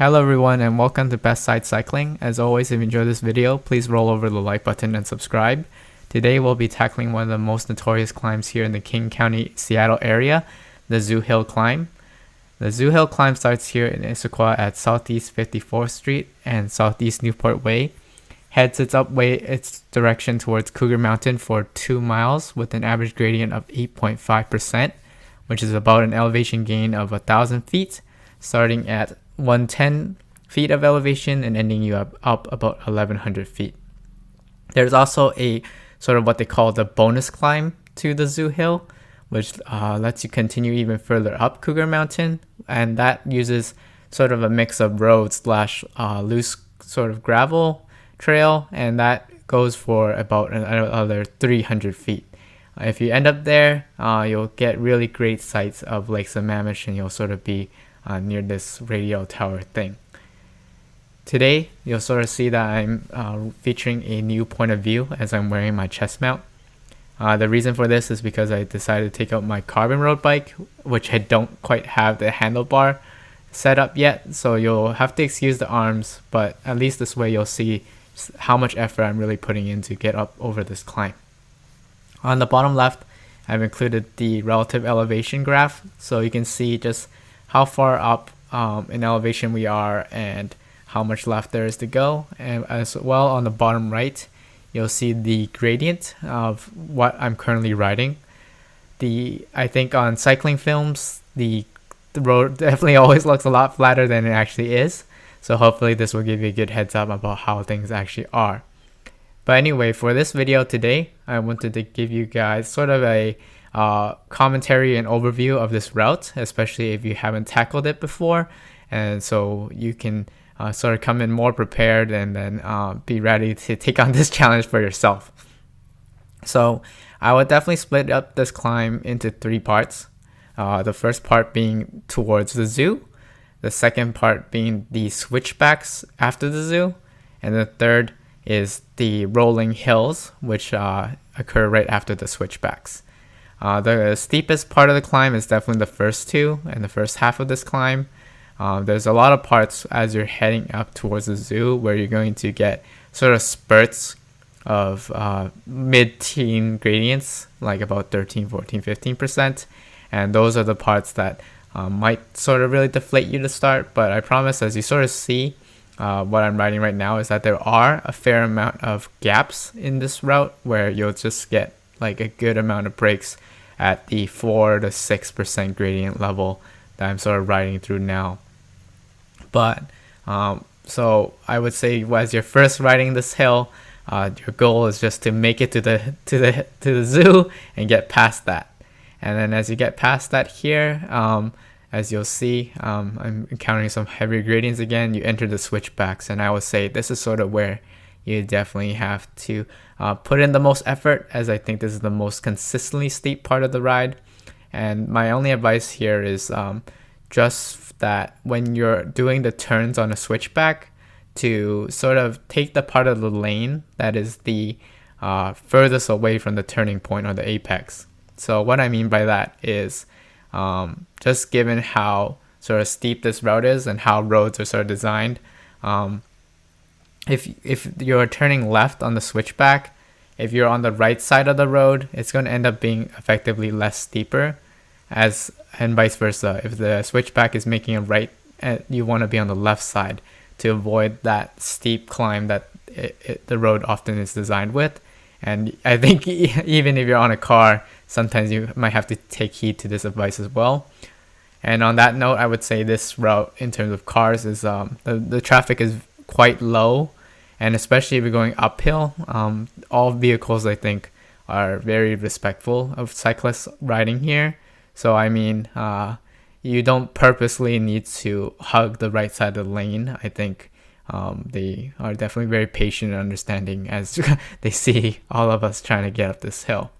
Hello everyone and welcome to Best Side Cycling. As always, if you enjoyed this video, please roll over the like button and subscribe. Today we'll be tackling one of the most notorious climbs here in the King County, Seattle area, the Zoo Hill Climb. The Zoo Hill Climb starts here in Issaquah at Southeast 54th Street and Southeast Newport Way. Heads its direction towards Cougar Mountain for 2 miles with an average gradient of 8.5%, which is about an elevation gain of 1,000 feet, starting at 110 feet of elevation and ending you up about 1,100 feet. There's also a sort of what they call the bonus climb to the Zoo Hill, which lets you continue even further up Cougar Mountain, and that uses sort of a mix of road slash loose sort of gravel trail, and that goes for about another 300 feet. If you end up there, you'll get really great sights of Lake Sammamish, and you'll sort of be near this radio tower thing. Today, you'll sort of see that I'm featuring a new point of view as I'm wearing my chest mount. The reason for this is because I decided to take out my carbon road bike, which I don't quite have the handlebar set up yet, so you'll have to excuse the arms, but at least this way you'll see how much effort I'm really putting in to get up over this climb. On the bottom left, I've included the relative elevation graph, so you can see just how far up in elevation we are and how much left there is to go. And as well, on the bottom right, you'll see the gradient of what I'm currently riding. I think on cycling films, the road definitely always looks a lot flatter than it actually is. So hopefully this will give you a good heads up about how things actually are. But anyway, for this video today, I wanted to give you guys sort of a commentary and overview of this route, especially if you haven't tackled it before, and so you can sort of come in more prepared and then be ready to take on this challenge for yourself. So I would definitely split up this climb into 3 parts. The first part being towards the zoo, the second part being the switchbacks after the zoo, and the third is the rolling hills, which occur right after the switchbacks. The steepest part of the climb is definitely the first 2 and the first half of this climb. There's a lot of parts as you're heading up towards the zoo where you're going to get sort of spurts of mid-teen gradients, like about 13, 14, 15%. And those are the parts that might sort of really deflate you to start. But I promise, as you sort of see what I'm riding right now, is that there are a fair amount of gaps in this route where you'll just get like a good amount of breaks at the 4 to 6% gradient level that I'm sort of riding through now. But so I would say, as you're first riding this hill, your goal is just to make it to the zoo and get past that. And then as you get past that here, as you'll see, I'm encountering some heavier gradients again. You enter the switchbacks, and I would say this is sort of where you definitely have to put in the most effort, as I think this is the most consistently steep part of the ride. And my only advice here is just that when you're doing the turns on a switchback, to sort of take the part of the lane that is the furthest away from the turning point or the apex. So what I mean by that is just given how sort of steep this route is and how roads are sort of designed, if you're turning left on the switchback, if you're on the right side of the road, it's going to end up being effectively less steeper, and vice versa. If the switchback is making a right, you want to be on the left side to avoid that steep climb that the road often is designed with. And I think even if you're on a car, sometimes you might have to take heed to this advice as well. And on that note, I would say this route, in terms of cars, is the traffic is quite low, and especially if you're going uphill, all vehicles, I think, are very respectful of cyclists riding here. So I mean, you don't purposely need to hug the right side of the lane. I think they are definitely very patient and understanding as they see all of us trying to get up this hill.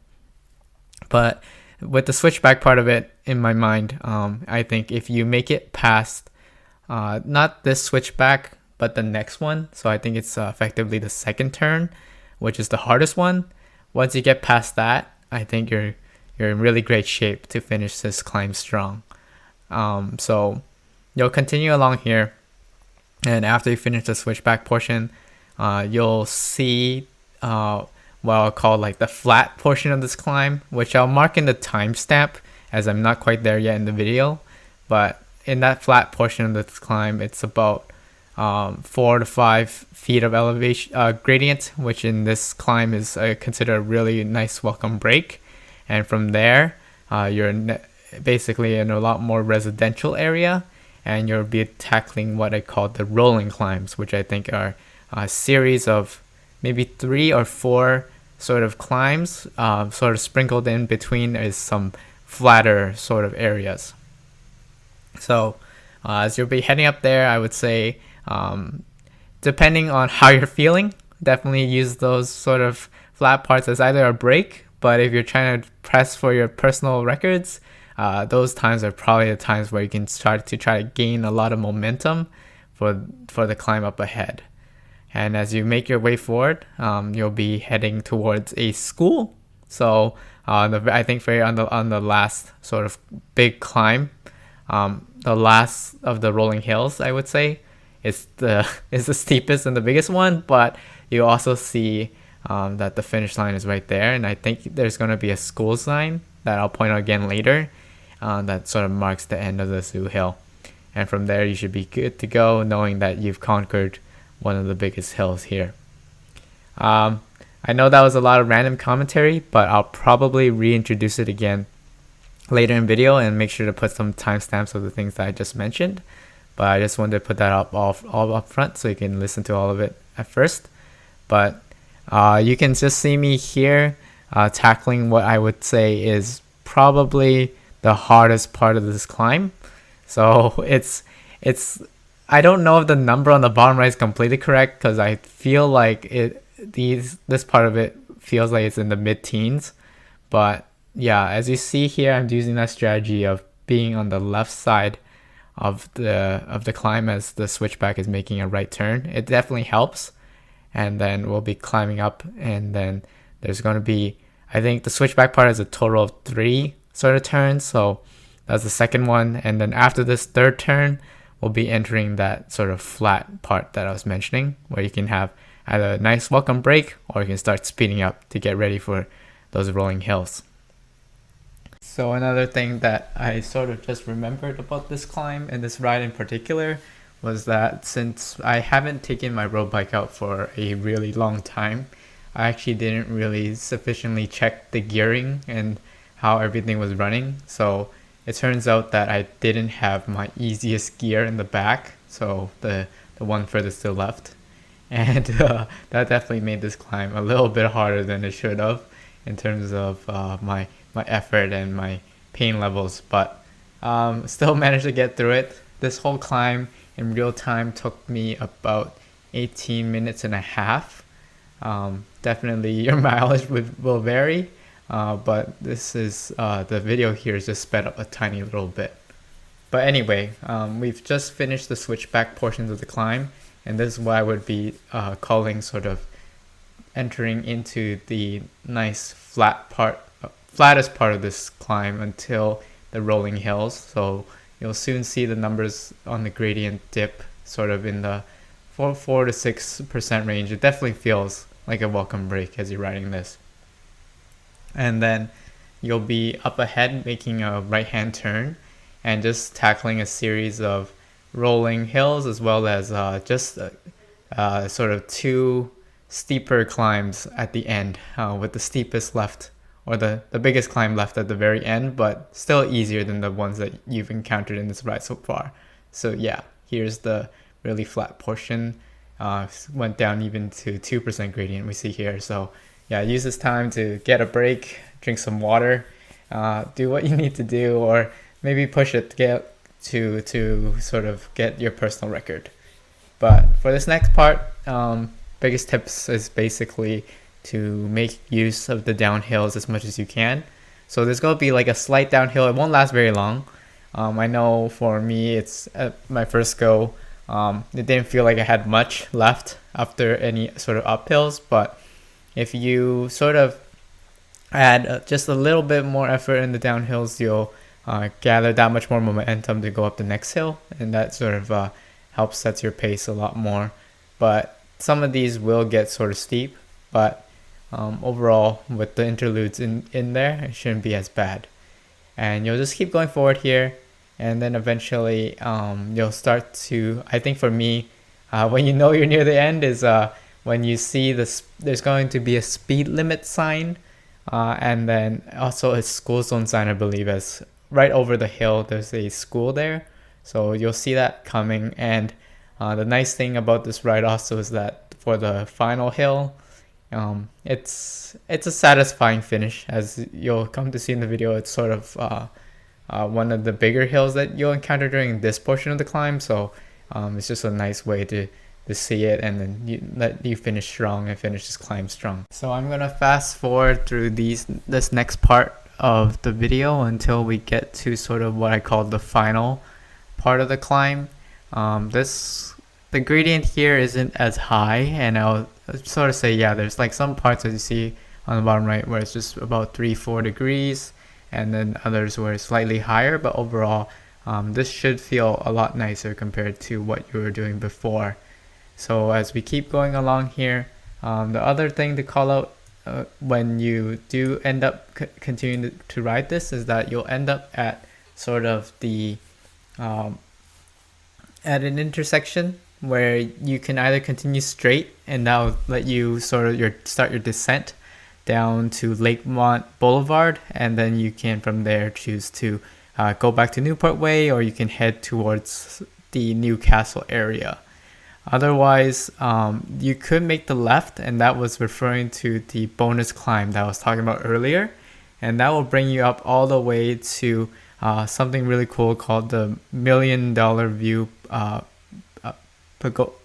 But with the switchback part of it in my mind, I think if you make it past not this switchback, but the next one, so I think it's effectively the second turn, which is the hardest one. Once you get past that, I think you're in really great shape to finish this climb strong. So you'll continue along here, And after you finish the switchback portion, you'll see what I'll call like the flat portion of this climb, which I'll mark in the timestamp as I'm not quite there yet in the video. But in that flat portion of this climb, it's about 4 to 5 feet of elevation gradient, which in this climb is considered a really nice welcome break. And from there, you're basically in a lot more residential area, and you'll be tackling what I call the rolling climbs, which I think are a series of maybe 3 or 4 sort of climbs, sort of sprinkled in between is some flatter sort of areas. So as you'll be heading up there, I would say, depending on how you're feeling, definitely use those sort of flat parts as either a break, but if you're trying to press for your personal records, those times are probably the times where you can start to try to gain a lot of momentum for the climb up ahead. And as you make your way forward, you'll be heading towards a school. So I think on the last sort of big climb, the last of the rolling hills, I would say, is the steepest and the biggest one. But you also see that the finish line is right there, and I think there's going to be a school sign that I'll point out again later that sort of marks the end of the zoo hill. And from there, you should be good to go, knowing that you've conquered one of the biggest hills here. I know that was a lot of random commentary, but I'll probably reintroduce it again later in video and make sure to put some timestamps of the things that I just mentioned. But I just wanted to put that all up front so you can listen to all of it at first. But you can just see me here tackling what I would say is probably the hardest part of this climb. So it's I don't know if the number on the bottom right is completely correct, because I feel like this part of it feels like it's in the mid-teens. But yeah, as you see here, I'm using that strategy of being on the left side of the climb as the switchback is making a right turn. It definitely helps. And then we'll be climbing up, and then there's going to be, I think the switchback part is a total of 3 sort of turns. So that's the second one. And then after this third turn, we'll be entering that sort of flat part that I was mentioning, where you can have either a nice welcome break or you can start speeding up to get ready for those rolling hills. So another thing that I sort of just remembered about this climb and this ride in particular was that since I haven't taken my road bike out for a really long time, I actually didn't really sufficiently check the gearing and how everything was running. So it turns out that I didn't have my easiest gear in the back, so the one furthest to the left. And that definitely made this climb a little bit harder than it should have in terms of my effort and my pain levels. But still managed to get through it. This whole climb in real time took me about 18 minutes and a half. Definitely your mileage will vary. But this is the video here is just sped up a tiny little bit. But anyway, we've just finished the switchback portions of the climb, and this is what I would be calling sort of entering into the nice flattest part of this climb until the rolling hills. So you'll soon see the numbers on the gradient dip sort of in the 4 to 6% range. It definitely feels like a welcome break as you're riding this. And then you'll be up ahead making a right-hand turn and just tackling a series of rolling hills, as well as just sort of 2 steeper climbs at the end, with the steepest left, or the biggest climb left at the very end, but still easier than the ones that you've encountered in this ride so far. So yeah, here's the really flat portion. Went down even to 2% gradient we see here. So yeah, use this time to get a break, drink some water, do what you need to do, or maybe push it to sort of get your personal record. But for this next part, biggest tips is basically to make use of the downhills as much as you can. So there's going to be like a slight downhill. It won't last very long. I know for me, it's at my first go, it didn't feel like I had much left after any sort of uphills, but if you sort of add just a little bit more effort in the downhills, you'll gather that much more momentum to go up the next hill, and that sort of helps set your pace a lot more. But some of these will get sort of steep, but overall with the interludes in there, it shouldn't be as bad. And you'll just keep going forward here, and then eventually you'll start to, I think for me, when you know you're near the end is when you see this, there's going to be a speed limit sign, and then also a school zone sign, I believe, as right over the hill there's a school there, so you'll see that coming. And the nice thing about this ride also is that for the final hill, it's a satisfying finish. As you'll come to see in the video, it's sort of one of the bigger hills that you'll encounter during this portion of the climb, so it's just a nice way to see it, and then let you finish strong and finish this climb strong. So I'm gonna fast forward through this next part of the video until we get to sort of what I call the final part of the climb. The gradient here isn't as high, and I'll sort of say, yeah, there's like some parts that you see on the bottom right where it's just about 3-4 degrees, and then others where it's slightly higher, but overall this should feel a lot nicer compared to what you were doing before. So as we keep going along here, the other thing to call out when you do end up continuing to ride this is that you'll end up at sort of the at an intersection where you can either continue straight, and that'll let you sort of start your descent down to Lakemont Boulevard, and then you can from there choose to go back to Newport Way, or you can head towards the Newcastle area. Otherwise, you could make the left, and that was referring to the bonus climb that I was talking about earlier, and that will bring you up all the way to something really cool called the $1 Million View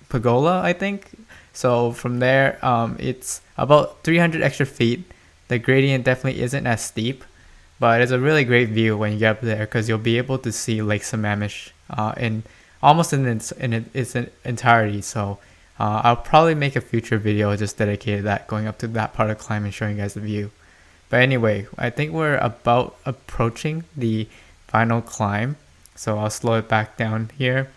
Pergola, I think. So from there, it's about 300 extra feet. The gradient definitely isn't as steep, but it's a really great view when you get up there, because you'll be able to see Lake Sammamish in almost in its entirety. So I'll probably make a future video just dedicated to that, going up to that part of the climb and showing you guys the view. But anyway, I think we're about approaching the final climb, so I'll slow it back down here.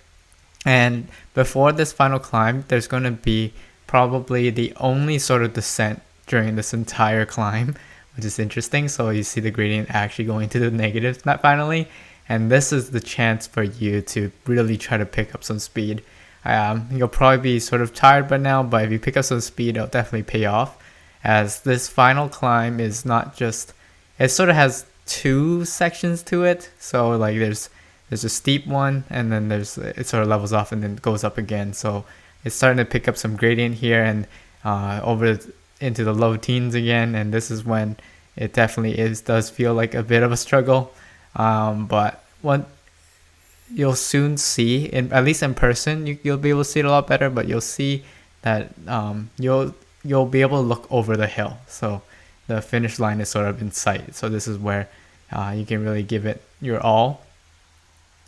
And before this final climb, there's going to be probably the only sort of descent during this entire climb, which is interesting. So you see the gradient actually going to the negatives not finally, and this is the chance for you to really try to pick up some speed. You'll probably be sort of tired by now, but if you pick up some speed, it'll definitely pay off, as this final climb is not just, it sort of has two sections to it. So like there's a steep one, and then it sort of levels off and then goes up again. So it's starting to pick up some gradient here, and over into the low teens again, and this is when it definitely does feel like a bit of a struggle. But what you'll soon see, at least in person, you'll be able to see it a lot better, but you'll see that you'll be able to look over the hill, so the finish line is sort of in sight. So this is where you can really give it your all.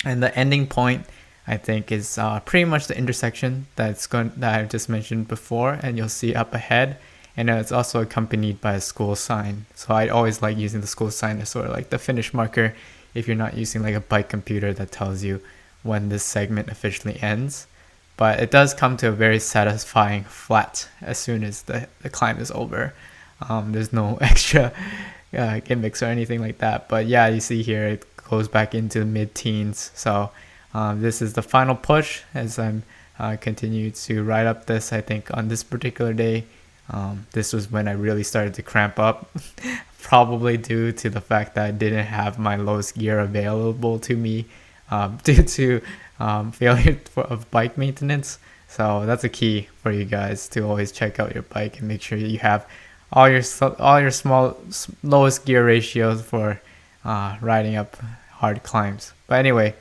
And the ending point, I think, is pretty much the intersection that I just mentioned before, and you'll see up ahead. And it's also accompanied by a school sign. So I always like using the school sign as sort of like the finish marker if you're not using like a bike computer that tells you when this segment officially ends. But it does come to a very satisfying flat as soon as the climb is over. There's no extra gimmicks or anything like that. But yeah, you see here it goes back into the mid-teens. So this is the final push as I'm continue to ride up this. I think on this particular day, this was when I really started to cramp up, probably due to the fact that I didn't have my lowest gear available to me due to failure of bike maintenance. So that's a key for you guys to always check out your bike and make sure you have all your small lowest gear ratios for riding up hard climbs. But anyway,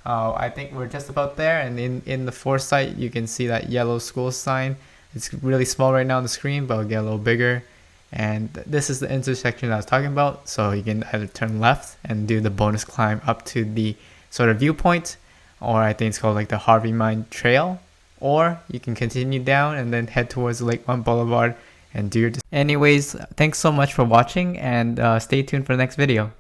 I think we're just about there, and in the foresight you can see that yellow school sign. It's really small right now on the screen, but it'll get a little bigger. And this is the intersection that I was talking about. So you can either turn left and do the bonus climb up to the sort of viewpoint, or I think it's called like the Harvey Mine Trail, or you can continue down and then head towards Lakemont Boulevard and do your. Anyways, thanks so much for watching, and stay tuned for the next video.